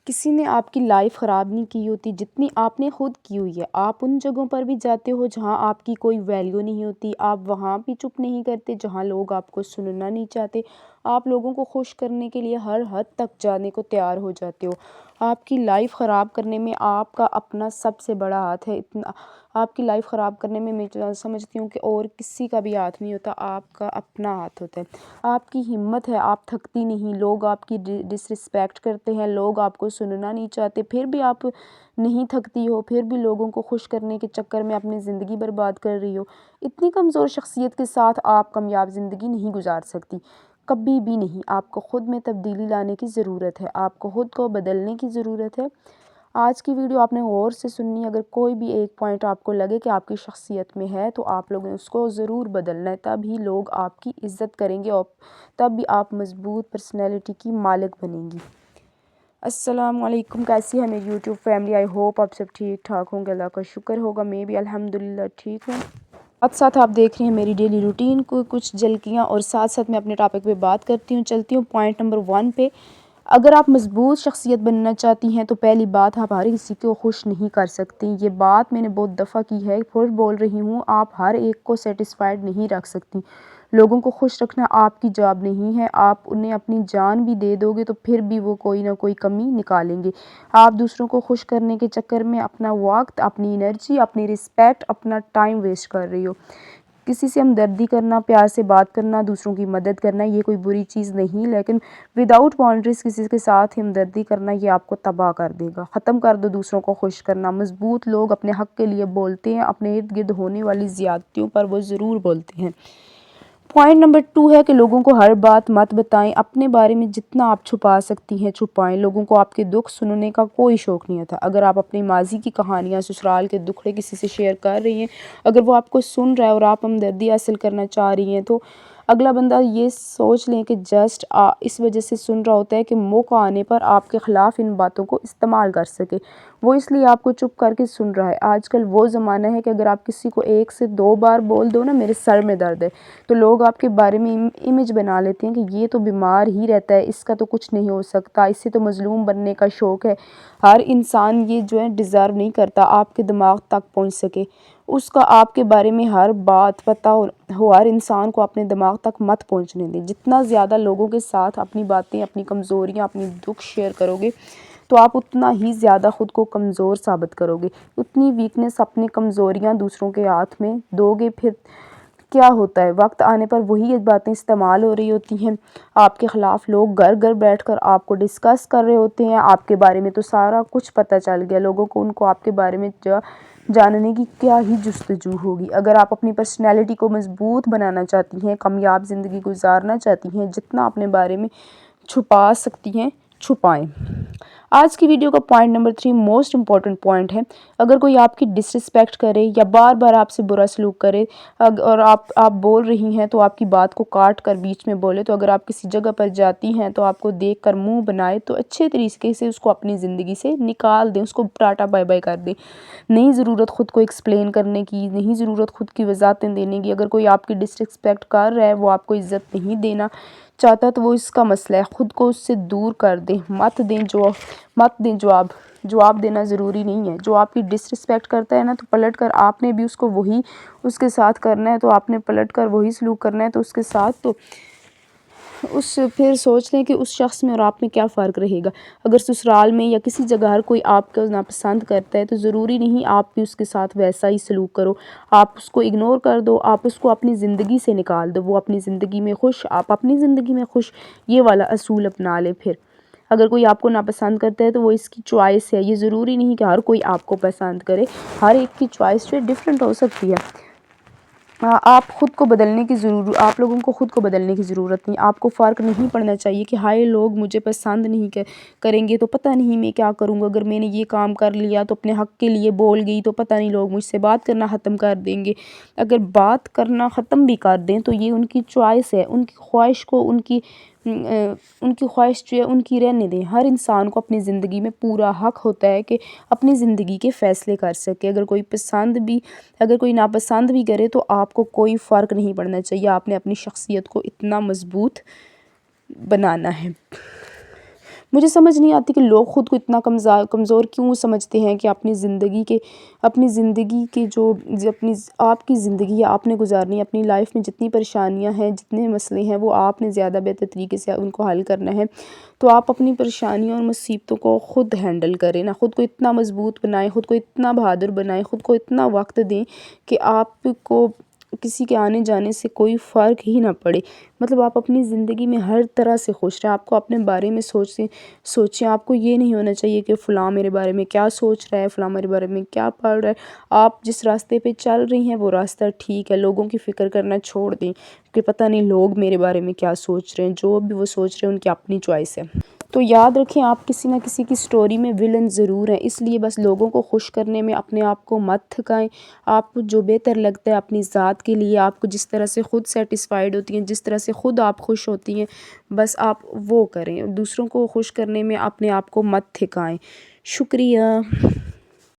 کسی نے آپ کی لائف خراب نہیں کی ہوتی جتنی آپ نے خود کی ہوئی ہے۔ آپ ان جگہوں پر بھی جاتے ہو جہاں آپ کی کوئی ویلیو نہیں ہوتی، آپ وہاں بھی چپ نہیں کرتے جہاں لوگ آپ کو سننا نہیں چاہتے، آپ لوگوں کو خوش کرنے کے لیے ہر حد تک جانے کو تیار ہو جاتے ہو۔ آپ کی لائف خراب کرنے میں آپ کا اپنا سب سے بڑا ہاتھ ہے۔ آپ کی لائف خراب کرنے میں سمجھتی ہوں کہ اور کسی کا بھی ہاتھ نہیں ہوتا، آپ کا اپنا ہاتھ ہوتا ہے۔ آپ کی ہمت ہے، آپ تھکتی نہیں، لوگ آپ کی ڈس رسپیکٹ کرتے ہیں، لوگ آپ کو سننا نہیں چاہتے، پھر بھی آپ نہیں تھکتی ہو، پھر بھی لوگوں کو خوش کرنے کے چکر میں اپنی زندگی برباد کر رہی ہو۔ اتنی کمزور شخصیت کے ساتھ آپ کامیاب زندگی نہیں گزار سکتی، کبھی بھی نہیں۔ آپ کو خود میں تبدیلی لانے کی ضرورت ہے، آپ کو خود کو بدلنے کی ضرورت ہے۔ آج کی ویڈیو آپ نے غور سے سننی، اگر کوئی بھی ایک پوائنٹ آپ کو لگے کہ آپ کی شخصیت میں ہے تو آپ لوگوں نے اس کو ضرور بدلنا ہے، تب ہی لوگ آپ کی عزت کریں گے اور تب بھی آپ مضبوط پرسنالٹی کی مالک بنیں گی۔ السلام علیکم، کیسی ہے میری یوٹیوب فیملی؟ آئی ہوپ آپ سب ٹھیک ٹھاک ہوں گے، اللہ کا شکر ہوگا میں بھی الحمدللہ ٹھیک ہوں۔ ساتھ ساتھ آپ دیکھ رہے ہیں میری ڈیلی روٹین کو کچھ جھلکیاں، اور ساتھ ساتھ میں اپنے ٹاپک پہ بات کرتی ہوں۔ چلتی ہوں پوائنٹ نمبر 1 پہ۔ اگر آپ مضبوط شخصیت بننا چاہتی ہیں تو پہلی بات، آپ ہر کسی کو خوش نہیں کر سکتی۔ یہ بات میں نے بہت دفعہ کی ہے، پھر بول رہی ہوں، آپ ہر ایک کو سیٹسفائیڈ نہیں رکھ سکتی۔ لوگوں کو خوش رکھنا آپ کی جاب نہیں ہے۔ آپ انہیں اپنی جان بھی دے دو گے تو پھر بھی وہ کوئی نہ کوئی کمی نکالیں گے۔ آپ دوسروں کو خوش کرنے کے چکر میں اپنا وقت، اپنی انرجی، اپنی رسپیکٹ، اپنا ٹائم ویسٹ کر رہی ہو۔ کسی سے ہمدردی کرنا، پیار سے بات کرنا، دوسروں کی مدد کرنا، یہ کوئی بری چیز نہیں، لیکن وداؤٹ باؤنڈریز کسی کے ساتھ ہمدردی کرنا یہ آپ کو تباہ کر دے گا۔ ختم کر دو دوسروں کو خوش کرنا۔ مضبوط لوگ اپنے حق کے لیے بولتے ہیں، اپنے ارد گرد ہونے والی زیادتیوں پر وہ ضرور بولتے ہیں۔ پوائنٹ نمبر 2 ہے کہ لوگوں کو ہر بات مت بتائیں، اپنے بارے میں جتنا آپ چھپا سکتی ہیں چھپائیں۔ لوگوں کو آپ کے دکھ سننے کا کوئی شوق نہیں ہوتا۔ اگر آپ اپنی ماضی کی کہانیاں، سسرال کے دکھڑے کسی سے شیئر کر رہی ہیں، اگر وہ آپ کو سن رہا ہے اور آپ ہمدردی حاصل کرنا چاہ رہی ہیں، تو اگلا بندہ یہ سوچ لیں کہ جسٹ اس وجہ سے سن رہا ہوتا ہے کہ موقع آنے پر آپ کے خلاف ان باتوں کو استعمال کر سکے، وہ اس لیے آپ کو چپ کر کے سن رہا ہے۔ آج کل وہ زمانہ ہے کہ اگر آپ کسی کو 1 سے 2 بار بول دو نا میرے سر میں درد ہے، تو لوگ آپ کے بارے میں امیج بنا لیتے ہیں کہ یہ تو بیمار ہی رہتا ہے، اس کا تو کچھ نہیں ہو سکتا، اس سے تو مظلوم بننے کا شوق ہے۔ ہر انسان یہ جو ہے ڈیزرو نہیں کرتا آپ کے دماغ تک پہنچ سکے، اس کا آپ کے بارے میں ہر بات پتہ ہو۔ ہر انسان کو اپنے دماغ تک مت پہنچنے دیں۔ جتنا زیادہ لوگوں کے ساتھ اپنی باتیں، اپنی کمزوریاں، اپنی دکھ شیئر کرو گے تو آپ اتنا ہی زیادہ خود کو کمزور ثابت کرو گے۔ اتنی ویکنس، اپنی کمزوریاں دوسروں کے ہاتھ میں دو گے، پھر کیا ہوتا ہے، وقت آنے پر وہی باتیں استعمال ہو رہی ہوتی ہیں آپ کے خلاف۔ لوگ گھر گھر بیٹھ کر آپ کو ڈسکس کر رہے ہوتے ہیں، آپ کے بارے میں تو سارا کچھ پتہ چل گیا لوگوں کو، ان کو آپ کے بارے میں جاننے کی کیا ہی جستجو ہوگی۔ اگر آپ اپنی پرسنالٹی کو مضبوط بنانا چاہتی ہیں، کامیاب زندگی گزارنا چاہتی ہیں، جتنا اپنے بارے میں چھپا سکتی ہیں چھپائیں۔ آج کی ویڈیو کا point number 3 most important point ہے۔ اگر کوئی آپ کی ڈس رسپیکٹ کرے یا بار بار آپ سے برا سلوک کرے اور آپ بول رہی ہیں تو آپ کی بات کو کاٹ کر بیچ میں بولے، تو اگر آپ کسی جگہ پر جاتی ہیں تو آپ کو دیکھ کر منہ بنائے، تو اچھے طریقے سے اس کو اپنی زندگی سے نکال دیں، اس کو ٹاٹا بائی بائی کر دیں۔ نہیں ضرورت خود کو ایکسپلین کرنے کی، نہیں ضرورت خود کی وضاحتیں دینے کی۔ اگر کوئی آپ کی ڈس رسپیکٹ کر رہا ہے، وہ آپ کو عزت نہیں دینا چاہتا تو وہ اس کا مسئلہ ہے، خود کو اس سے دور کر دیں۔ مت دیں جواب دینا ضروری نہیں ہے۔ جو آپ کی ڈس رسپیکٹ کرتا ہے نا، تو پلٹ کر آپ نے بھی اس کو وہی اس کے ساتھ کرنا ہے، تو آپ نے پلٹ کر وہی سلوک کرنا ہے تو اس کے ساتھ، تو پھر سوچ لیں کہ اس شخص میں اور آپ میں کیا فرق رہے گا۔ اگر سسرال میں یا کسی جگہ ہر کوئی آپ کو ناپسند کرتا ہے تو ضروری نہیں آپ بھی اس کے ساتھ ویسا ہی سلوک کرو۔ آپ اس کو اگنور کر دو، آپ اس کو اپنی زندگی سے نکال دو، وہ اپنی زندگی میں خوش، آپ اپنی زندگی میں خوش، یہ والا اصول اپنا لے۔ پھر اگر کوئی آپ کو ناپسند کرتا ہے تو وہ اس کی چوائس ہے، یہ ضروری نہیں کہ ہر کوئی آپ کو پسند کرے، ہر ایک کی چوائس جو ہے ڈیفرنٹ ہو سکتی ہے۔ آپ لوگوں کو خود کو بدلنے کی ضرورت نہیں۔ آپ کو فرق نہیں پڑنا چاہیے کہ ہائے لوگ مجھے پسند نہیں کریں گے تو پتہ نہیں میں کیا کروں گا، اگر میں نے یہ کام کر لیا تو اپنے حق کے لیے بول گئی تو پتہ نہیں لوگ مجھ سے بات کرنا ختم کر دیں گے۔ اگر بات کرنا ختم بھی کر دیں تو یہ ان کی چوائس ہے، ان کی خواہش کو ان کی خواہش جو ہے ان کی رہنے دیں۔ ہر انسان کو اپنی زندگی میں پورا حق ہوتا ہے کہ اپنی زندگی کے فیصلے کر سکے۔ اگر کوئی ناپسند بھی کرے تو آپ کو کوئی فرق نہیں پڑنا چاہیے، آپ نے اپنی شخصیت کو اتنا مضبوط بنانا ہے۔ مجھے سمجھ نہیں آتی کہ لوگ خود کو اتنا کمزور کیوں سمجھتے ہیں کہ اپنی زندگی کے جو آپ کی زندگی ہے آپ نے گزارنی ہے، اپنی لائف میں جتنی پریشانیاں ہیں، جتنے مسئلے ہیں، وہ آپ نے زیادہ بہتر طریقے سے ان کو حل کرنا ہے۔ تو آپ اپنی پریشانیوں اور مصیبتوں کو خود ہینڈل کریں نا، خود کو اتنا مضبوط بنائیں، خود کو اتنا بہادر بنائیں، خود کو اتنا وقت دیں کہ آپ کو کسی کے آنے جانے سے کوئی فرق ہی نہ پڑے۔ مطلب آپ اپنی زندگی میں ہر طرح سے خوش رہیں، آپ کو اپنے بارے میں سوچیں، آپ کو یہ نہیں ہونا چاہیے کہ فلاں میرے بارے میں کیا سوچ رہا ہے، فلاں میرے بارے میں کیا پڑھ رہا ہے۔ آپ جس راستے پہ چل رہی ہیں وہ راستہ ٹھیک ہے، لوگوں کی فکر کرنا چھوڑ دیں کہ پتہ نہیں لوگ میرے بارے میں کیا سوچ رہے ہیں، جو بھی وہ سوچ رہے ہیں ان کی اپنی چوائس ہے۔ تو یاد رکھیں آپ کسی نہ کسی کی سٹوری میں ولن ضرور ہیں، اس لیے بس لوگوں کو خوش کرنے میں اپنے آپ کو مت تھکائیں۔ آپ کو جو بہتر لگتا ہے اپنی ذات کے لیے، آپ کو جس طرح سے خود سیٹسفائیڈ ہوتی ہیں، جس طرح سے خود آپ خوش ہوتی ہیں، بس آپ وہ کریں۔ دوسروں کو خوش کرنے میں اپنے آپ کو مت تھکائیں۔ شکریہ۔